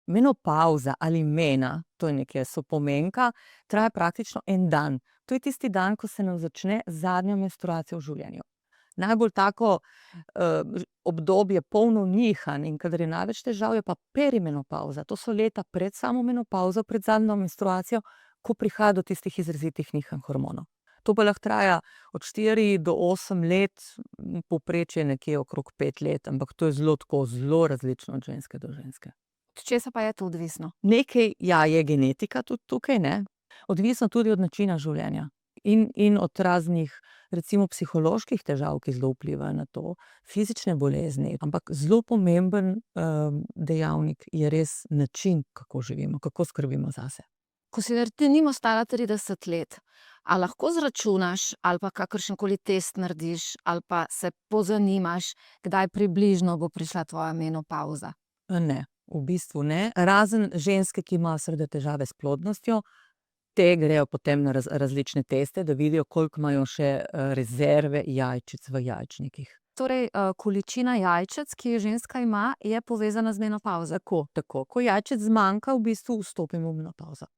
Menopavza ali mena, to je nekje sopomenka, traja praktično en dan. To je tisti dan, ko se nam začne zadnja menstruacija v življenju. Najbolj tako obdobje polno nihanj in kadar je največ težav, je pa perimenopavza. To so leta pred samo menopavzo, pred zadnjo menstruacijo, ko prihaja do tistih izrazitih nihanj hormonov. To pa lahko traja od 4 do 8 let, povprečje je nekje okrog 5 let, ampak to je zelo različno od ženske do ženske. Od česa pa je to odvisno? Nekaj, ja, je genetika tudi tukaj, ne. Odvisno tudi od načina življenja in od raznih, recimo psiholoških težav, ki zelo vplivajo na to, fizične bolezni, ampak zelo pomemben dejavnik je res način, kako živimo, kako skrbimo zase. Ko si denimo stara 30 let, a lahko izračunaš ali pa kakršenkoli test narediš ali pa se pozanimaš, kdaj približno bo prišla tvoja menopavza? Ne, v bistvu ne, razen ženske, ki imajo seveda težave s plodnostjo, te grejo potem na različne teste, da vidijo, koliko imajo še rezerve jajčic v jajčnikih. Torej, količina jajčec, ki jo ženska ima, je povezana z menopavzo. Tako, ko jajčec zmanjka, v bistvu vstopimo v menopavzo.